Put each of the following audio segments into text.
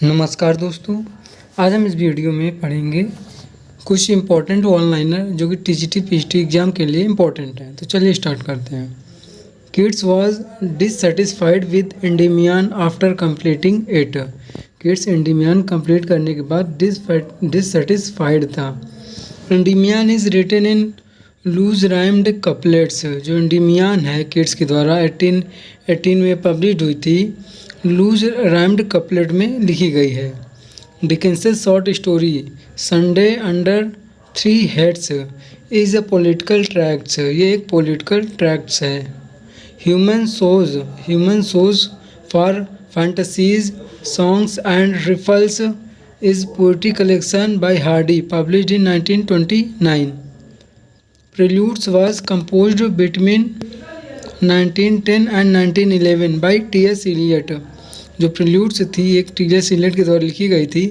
नमस्कार दोस्तों, आज हम इस वीडियो में पढ़ेंगे कुछ इम्पोर्टेंट ऑनलाइनर जो कि टीजीटी पीजीटी एग्ज़ाम के लिए इम्पोर्टेंट हैं। तो चलिए स्टार्ट करते हैं। Keats was dissatisfied with Endymion after completing it. Keats Endymion complete करने के बाद डिससेटिस्फाइड था। Endymion is written in loose rhymed couplets. जो एंडीमियन है किड्स के द्वारा 1818 में पब्लिश हुई थी, लूज राइम्ड कपलेट में लिखी गई है। Dickens's short story Sunday under three heads is a political tracts. ये एक पॉलिटिकल ट्रैक्ट्स है। Human shows far phantasies songs and trifles is poetry collection by Hardy published in 1929। Preludes was composed between 1910 and 1911 by T.S. Eliot। जो प्रेल्यूड्स थी एक T.S. Eliot के द्वारा लिखी गई थी।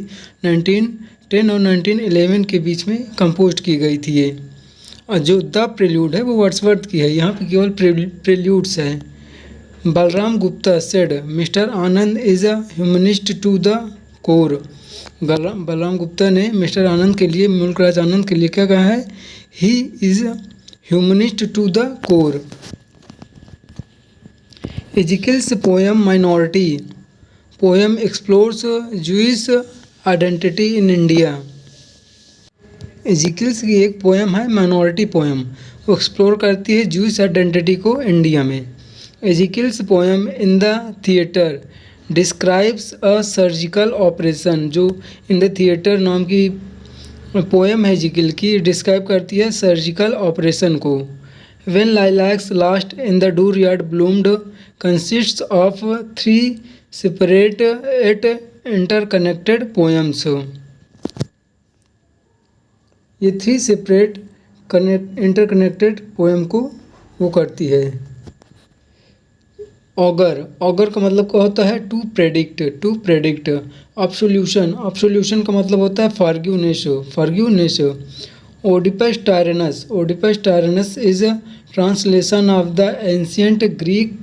1910 और 1911 के बीच में कंपोज की गई थी ये। और जो द प्रेल्यूड है वो वर्ड्सवर्थ की है, यहाँ पे केवल प्रेल्यूड्स है। Balram Gupta said mister Anand is a humanist to the core. Balram Gupta ने मिस्टर आनंद के लिए, मुल्कराज आनंद के लिए क्या कहा है? He is a humanist to the core. Ezekiel's poem minority poem explores Jewish identity in India. Ezekiel's की एक पोएम है माइनॉरिटी पोएम, वो एक्सप्लोर करती है जूइश आइडेंटिटी को इंडिया में। Ezekiel's poem in the theatre describes a surgical operation. जो in the theatre नाम की पोएम है एजिकल की, डिस्क्राइब करती है सर्जिकल ऑपरेशन को। When lilacs last in the dooryard bloomed consists of three separate yet interconnected poems. ये three separate interconnected poem को वो करती है। ऑगर का मतलब क्या होता है? To predict. ऑब्सोल्यूशन का मतलब होता है forgiveness. Oedipus Tyrannus is a translation of the ancient Greek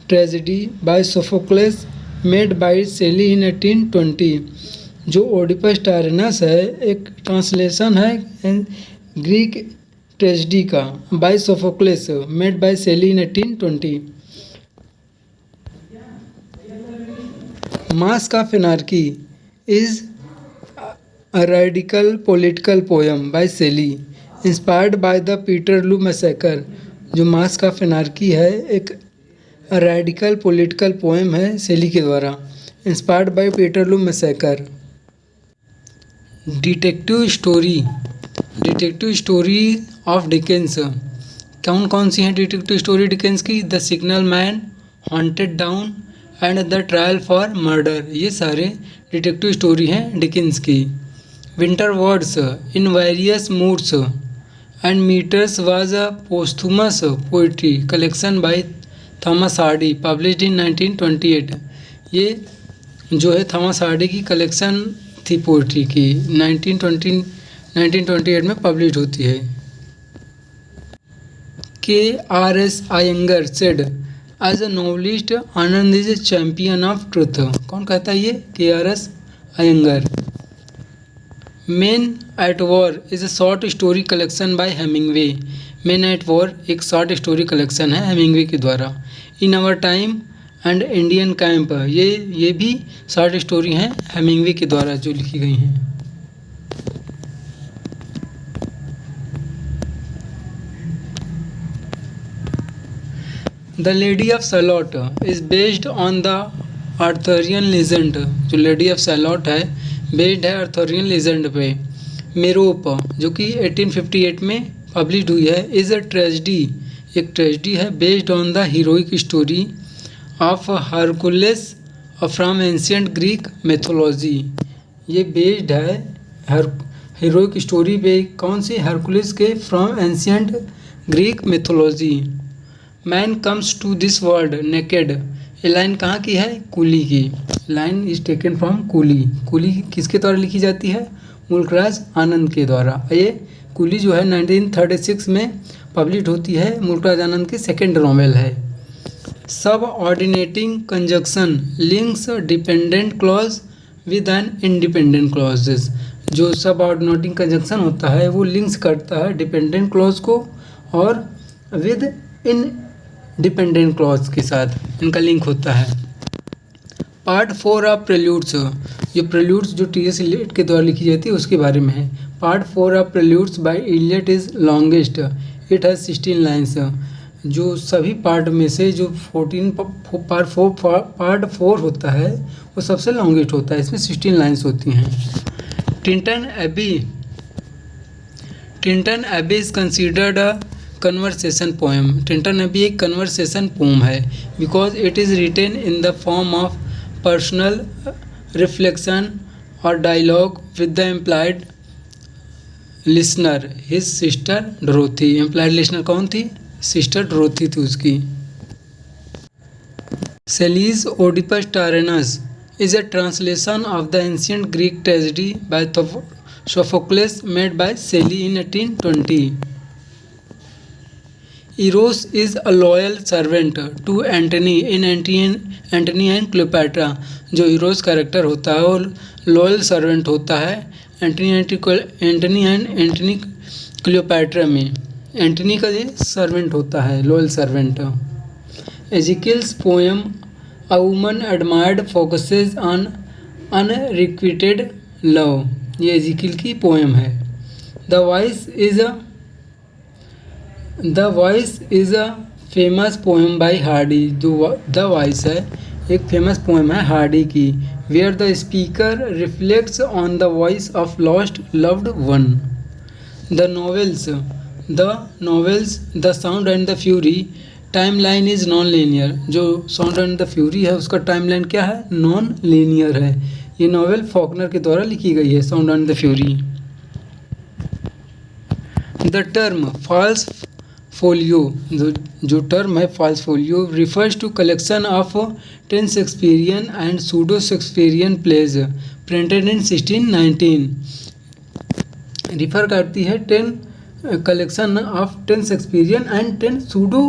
tragedy by Sophocles made by Shelley in 1820। जो ओडिपस टायरनस है एक ट्रांसलेशन है ग्रीक ट्रेजेडी का, by Sophocles made by Shelley in 1820। Mask of anarchy is a radical political poem by Shelley inspired by the Peterloo massacre. जो mask of anarchy है एक radical political poem है Shelley के द्वारा, inspired by पीटरलू massacre. Detective story of Dickens कौन कौन सी हैं डिटेक्टिव स्टोरी डिकेंस की? The signalman, haunted down and the trial for murder. ये सारे डिटेक्टिव स्टोरी हैं डिकेंस की। Winter words in various moods and meters was a posthumous poetry collection by Thomas Hardy published in 1928। ये जो है Thomas Hardy की collection थी poetry की, 1928 में पब्लिश होती है। K.R.S. Iyengar said as a novelist Anand is a champion of truth. कौन कहता है ये? K.R.S. Iyengar। Men at war is a short story collection by Hemingway. Men at war एक शॉर्ट स्टोरी कलेक्शन है Hemingway के द्वारा। In our time and Indian camp ये भी शॉर्ट स्टोरी हैं हेमिंगवे के द्वारा जो लिखी गई हैं। The lady of Shalott is based on the Arthurian legend. जो लेडी ऑफ सैलॉट है बेस्ड है आर्थरियन लेजेंड पे। मेरोप जो कि 1858 में पब्लिश हुई है, इज़ अ ट्रेजेडी एक ट्रेजेडी है based on the heroic story of Hercules from ancient Greek mythology. ये बेस्ड है हीरोइक स्टोरी पे कौन सी? हरकुलेस के from ancient Greek mythology. Man comes to this world naked. ये लाइन कहाँ की है? कूली की। Line is taken from Coolie. Coolie किसके द्वारा लिखी जाती है? मुल्कराज आनंद के द्वारा। ये कूली जो है 1936 में पब्लिश होती है, मुल्कराज आनंद की सेकेंड नॉवेल है। Subordinating conjunction links dependent clause with an independent clauses. जो सबऑर्डिनेटिंग कंजंक्शन होता है वो लिंक्स करता है डिपेंडेंट क्लॉज को और विद इन डिपेंडेंट क्लॉज के साथ इनका लिंक होता है। पार्ट 4 ऑफ प्रेल्यूड्स, ये प्रेल्यूड्स जो टी.एस. इलियट के द्वारा लिखी जाती है उसके बारे में है। Part 4 of preludes by Eliot is longest, it has 16 lines. जो सभी पार्ट में से जो 14 पार्ट 4 होता है वो सबसे लॉन्गेस्ट होता है, इसमें 16 लाइन्स होती हैं। Tintern Abbey is considered a conversation poem. Tintern Abbey एक कन्वर्सेशन पोम है because it is written in the form of personal reflection और dialogue with the employed listener his sister Dorothy. Employed listener कौन थी? Sister Dorothy थी उसकी। Shelley's Oedipus Tyrannus is a translation of the ancient Greek tragedy by Sophocles made by Shelley in 1820. Eros is a loyal servant to Antony in Antony and Cleopatra। जो Eros character होता है वो loyal servant होता है Antony and Antony Cleopatra में। Antony का ये servant होता है, loyal servant. Ezekiel's poem A woman admired focuses on unrequited love, ये एजिकिल की पोएम है। The Voice is a famous poem by Hardy। जो The Voice है एक फेमस पोएम है हार्डी की, where the speaker reflects on the voice of lost loved one। The novels The Sound and the Fury timeline is non linear. जो sound and the fury है उसका timeline क्या है? Non linear है। ये novel Faulkner के द्वारा लिखी गई है, sound and the fury. The term false folio, जो टर्म है false folio refers to collection of 10 Shakespearean and pseudo Shakespearean plays printed in 1619। Refer करती है 10 collection of 10 Shakespearean and 10 pseudo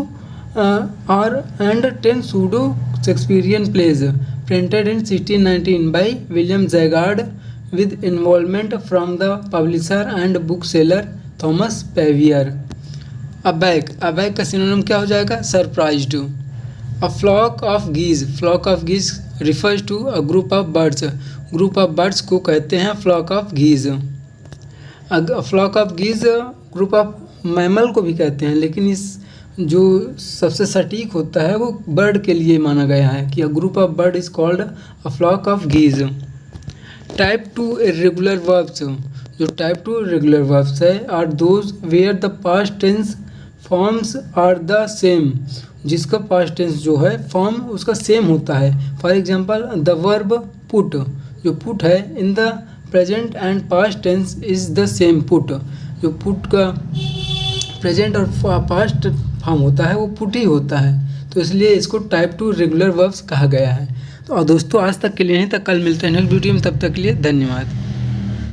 and 10 pseudo Shakespearean plays printed in 1619 by William Zaggard with involvement from the publisher and bookseller Thomas Pavier। Aback का synonym क्या हो जाएगा? Surprised. A flock of geese refers to a group of birds को कहते हैं flock of geese. Flock of geese group of mammal को भी कहते हैं, लेकिन इस जो सबसे सटीक होता है वो बर्ड के लिए माना गया है कि a group of bird is called a flock of geese. Type 2 irregular verbs, जो टाइप 2 इर्रेगुलर वर्ब्स है are those where the past tense forms are the same, जिसका पास्ट टेंस जो है फॉर्म उसका सेम होता है। For example the verb put, जो put है in the present and past tense is the same put. जो पुट का प्रेजेंट और पास्ट फॉर्म होता है वो पुट ही होता है, तो इसलिए इसको टाइप 2 रेगुलर वर्ब्स कहा गया है। तो दोस्तों आज तक के लिए नहीं, तक कल मिलते हैं नेक्स्ट वीडियो में, तब तक के लिए धन्यवाद।